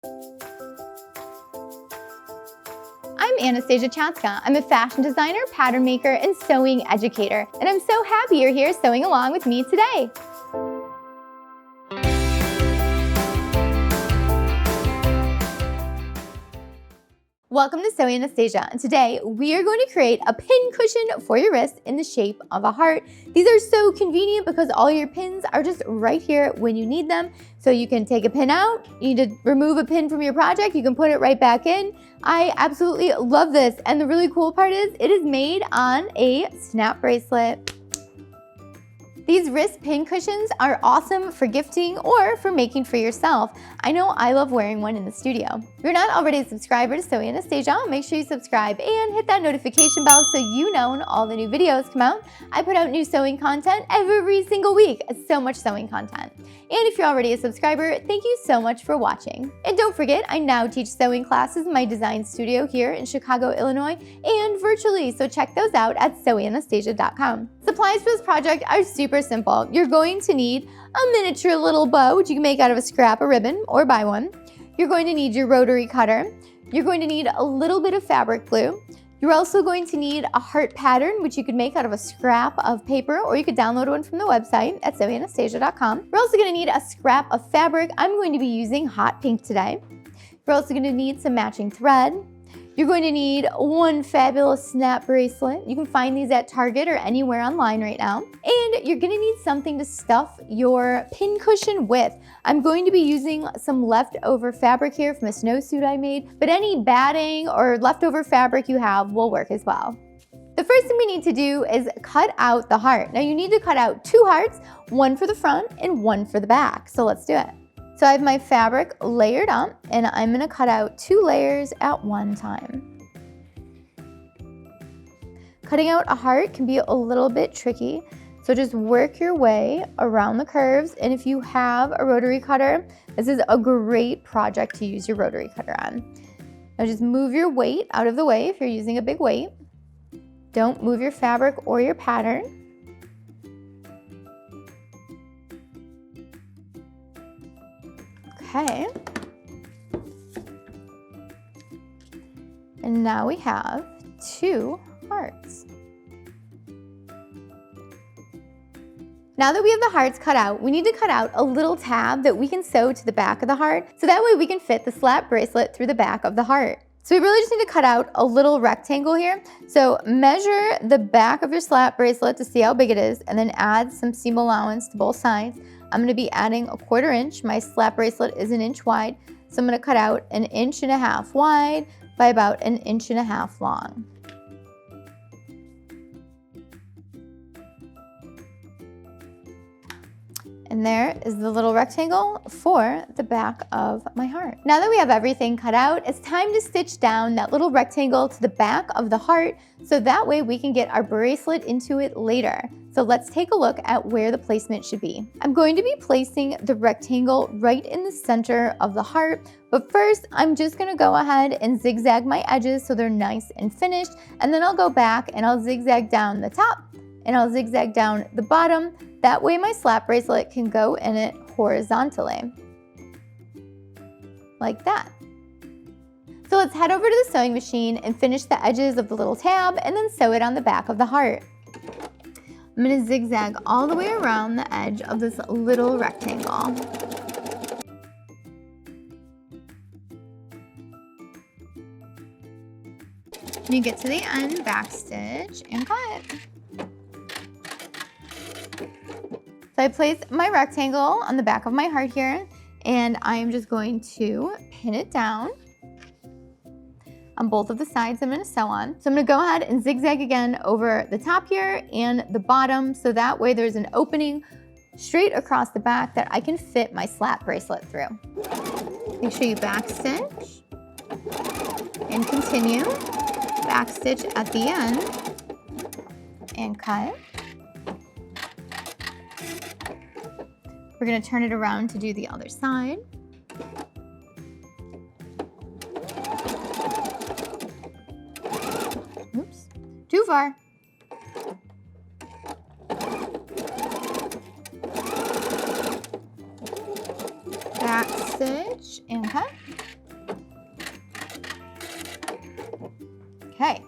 I'm Anastasia Chatzka. I'm a fashion designer, pattern maker, and sewing educator, and I'm so happy you're here sewing along with me today. Welcome to Sewing Anastasia, and today we are going to create a pin cushion for your wrist in the shape of a heart. These are so convenient because all your pins are just right here when you need them. So you can take a pin out, you need to remove a pin from your project, you can put it right back in. I absolutely love this, and the really cool part is it is made on a snap bracelet. These wrist pin cushions are awesome for gifting or for making for yourself. I know I love wearing one in the studio. If you're not already a subscriber to Sewing Anastasia, make sure you subscribe and hit that notification bell so you know when all the new videos come out. I put out new sewing content every single week. So much sewing content. And if you're already a subscriber, thank you so much for watching. And don't forget, I now teach sewing classes in my design studio here in Chicago, Illinois, and virtually, so check those out at sewinganastasia.com. Supplies for this project are super simple. You're going to need a miniature little bow, which you can make out of a scrap of ribbon or buy one. You're going to need your rotary cutter. You're going to need a little bit of fabric glue. You're also going to need a heart pattern, which you could make out of a scrap of paper, or you could download one from the website at sewinganastasia.com. You're also going to need a scrap of fabric. I'm going to be using hot pink today. You're also going to need some matching thread. You're going to need one fabulous snap bracelet. You can find these at Target or anywhere online right now. And you're going to need something to stuff your pin cushion with. I'm going to be using some leftover fabric here from a snowsuit I made, but any batting or leftover fabric you have will work as well. The first thing we need to do is cut out the heart. Now you need to cut out 2 hearts, one for the front and one for the back. So let's do it. So I have my fabric layered up, and I'm gonna cut out 2 layers at one time. Cutting out a heart can be a little bit tricky, so just work your way around the curves, and if you have a rotary cutter, this is a great project to use your rotary cutter on. Now just move your weight out of the way if you're using a big weight. Don't move your fabric or your pattern. Okay, and now we have 2 hearts. Now that we have the hearts cut out, we need to cut out a little tab that we can sew to the back of the heart, so that way we can fit the slap bracelet through the back of the heart. So we really just need to cut out a little rectangle here. So measure the back of your slap bracelet to see how big it is, and then add some seam allowance to both sides. I'm going to be adding a 1/4 inch. My slap bracelet is 1 inch wide, so I'm going to cut out 1.5 inches wide by about 1.5 inches long. And there is the little rectangle for the back of my heart. Now that we have everything cut out, it's time to stitch down that little rectangle to the back of the heart, so that way we can get our bracelet into it later. So let's take a look at where the placement should be. I'm going to be placing the rectangle right in the center of the heart, but first I'm just gonna go ahead and zigzag my edges so they're nice and finished, and then I'll go back and I'll zigzag down the top and I'll zigzag down the bottom. That way my slap bracelet can go in it horizontally, like that. So let's head over to the sewing machine and finish the edges of the little tab and then sew it on the back of the heart. I'm going to zigzag all the way around the edge of this little rectangle. When you get to the end, backstitch and cut. So I placed my rectangle on the back of my heart here, and I'm just going to pin it down on both of the sides I'm going to sew on. So I'm going to go ahead and zigzag again over the top here and the bottom, so that way there's an opening straight across the back that I can fit my slap bracelet through. Make sure you backstitch and continue. Backstitch at the end and cut. We're going to turn it around to do the other side. Oops, too far. Back stitch and cut. Okay,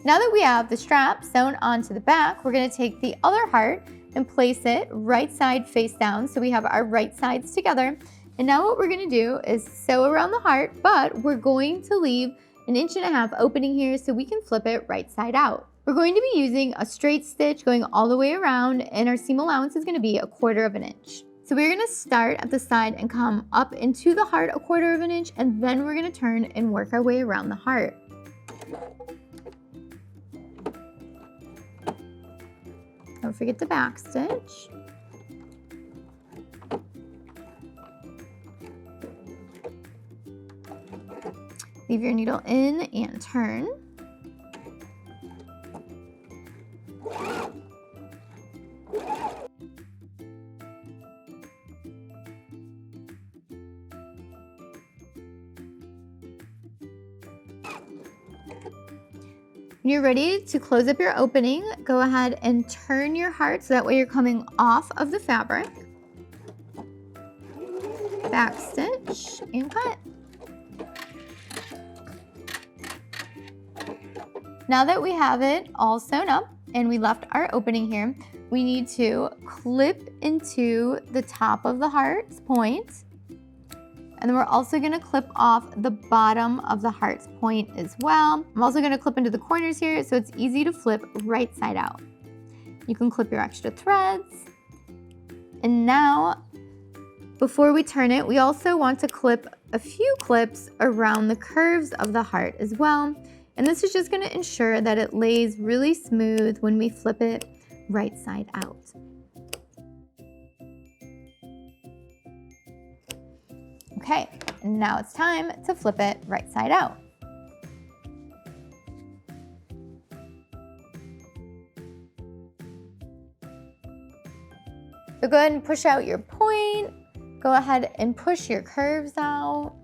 now that we have the strap sewn onto the back, we're gonna take the other heart and place it right side face down so we have our right sides together. And now what we're gonna do is sew around the heart, but we're going to leave 1.5 inches opening here so we can flip it right side out. We're going to be using a straight stitch going all the way around, and our seam allowance is gonna be 1/4 inch. So we're gonna start at the side and come up into the heart 1/4 inch, and then we're gonna turn and work our way around the heart. Don't forget the back stitch. Leave your needle in and turn. When you're ready to close up your opening, go ahead and turn your heart so that way you're coming off of the fabric. Back stitch and cut. Now that we have it all sewn up and we left our opening here, we need to clip into the top of the heart's point. And then we're also gonna clip off the bottom of the heart's point as well. I'm also gonna clip into the corners here so it's easy to flip right side out. You can clip your extra threads. And now, before we turn it, we also want to clip a few clips around the curves of the heart as well. And this is just gonna ensure that it lays really smooth when we flip it right side out. Okay, now it's time to flip it right side out. So go ahead and push out your point. Go ahead and push your curves out.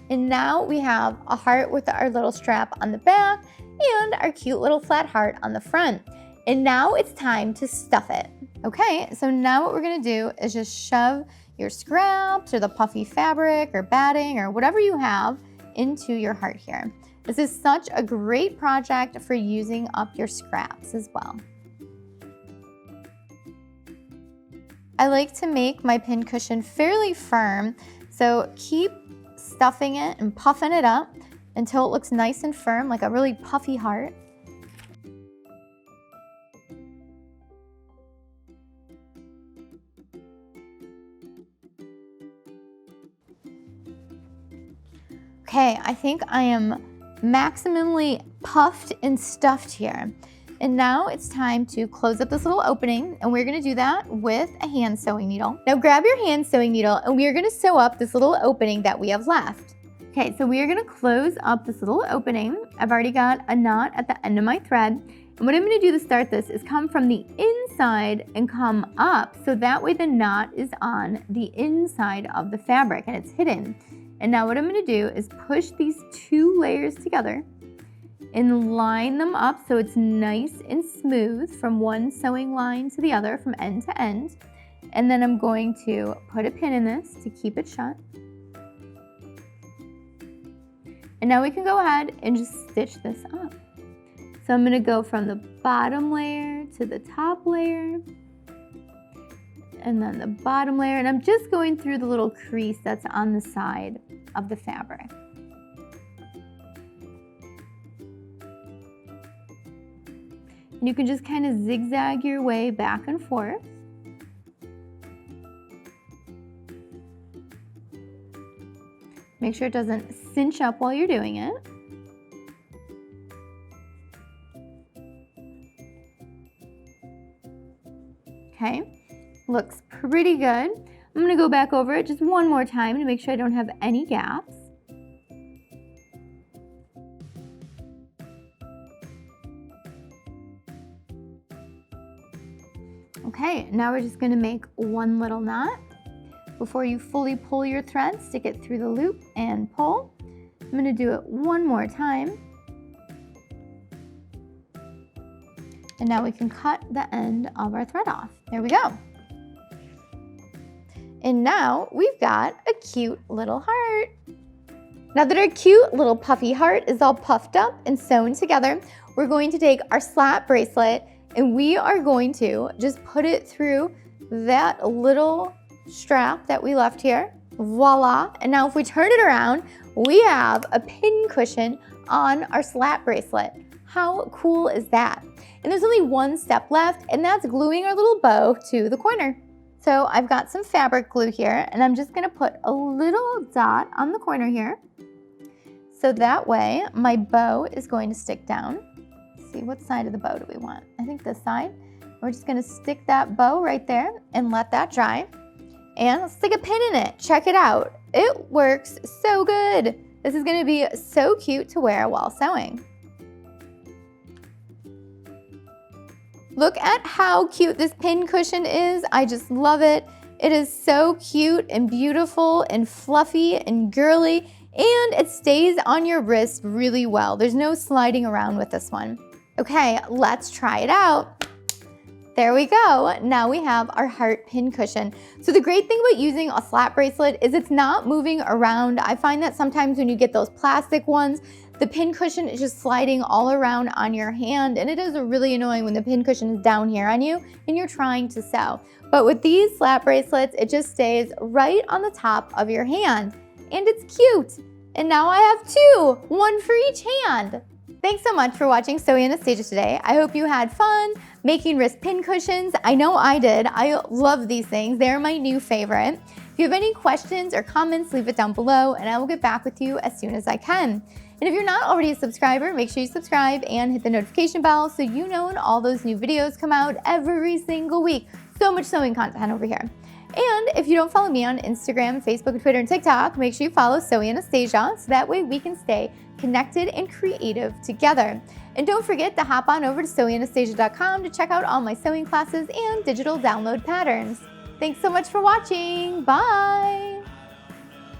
And now we have a heart with our little strap on the back and our cute little flat heart on the front. And now it's time to stuff it. Okay, so now what we're gonna do is just shove your scraps or the puffy fabric or batting or whatever you have into your heart here. This is such a great project for using up your scraps as well. I like to make my pin cushion fairly firm, so keep stuffing it and puffing it up until it looks nice and firm, like a really puffy heart. Okay, I think I am maximally puffed and stuffed here. And now it's time to close up this little opening, and we're gonna do that with a hand sewing needle. Now grab your hand sewing needle and we are gonna sew up this little opening that we have left. Okay, so we are gonna close up this little opening. I've already got a knot at the end of my thread. And what I'm gonna do to start this is come from the inside and come up, so that way the knot is on the inside of the fabric and it's hidden. And now what I'm gonna do is push these 2 layers together and line them up so it's nice and smooth from one sewing line to the other, from end to end. And then I'm going to put a pin in this to keep it shut. And now we can go ahead and just stitch this up. So I'm gonna go from the bottom layer to the top layer, and then the bottom layer, and I'm just going through the little crease that's on the side of the fabric. And you can just kind of zigzag your way back and forth. Make sure it doesn't cinch up while you're doing it. Okay. Looks pretty good. I'm gonna go back over it just one more time to make sure I don't have any gaps. Okay, now we're just gonna make one little knot. Before you fully pull your thread, stick it through the loop and pull. I'm gonna do it one more time. And now we can cut the end of our thread off. There we go. And now we've got a cute little heart. Now that our cute little puffy heart is all puffed up and sewn together, we're going to take our slat bracelet and we are going to just put it through that little strap that we left here. Voila. And now if we turn it around, we have a pin cushion on our slat bracelet. How cool is that? And there's only one step left, and that's gluing our little bow to the corner. So I've got some fabric glue here, and I'm just gonna put a little dot on the corner here. So that way my bow is going to stick down. Let's see, what side of the bow do we want? I think this side. We're just gonna stick that bow right there and let that dry. And let's stick a pin in it. Check it out. It works so good. This is gonna be so cute to wear while sewing. Look at how cute this pin cushion is. I just love it. It is so cute and beautiful and fluffy and girly, and it stays on your wrist really well. There's no sliding around with this one. Okay, let's try it out. There we go. Now we have our heart pin cushion. So the great thing about using a slat bracelet is it's not moving around. I find that sometimes when you get those plastic ones, the pin cushion is just sliding all around on your hand, and it is really annoying when the pin cushion is down here on you and you're trying to sew. But with these slat bracelets, it just stays right on the top of your hand, and it's cute. And now I have two, one for each hand. Thanks so much for watching Sewing Anastasia today. I hope you had fun making wrist pin cushions. I know I did. I love these things. They're my new favorite. If you have any questions or comments, leave it down below and I will get back with you as soon as I can. And if you're not already a subscriber, make sure you subscribe and hit the notification bell so you know when all those new videos come out every single week. So much sewing content over here. And if you don't follow me on Instagram, Facebook, Twitter, and TikTok, make sure you follow Sewing Anastasia so that way we can stay connected and creative together. And don't forget to hop on over to sewinganastasia.com to check out all my sewing classes and digital download patterns. Thanks so much for watching. Bye!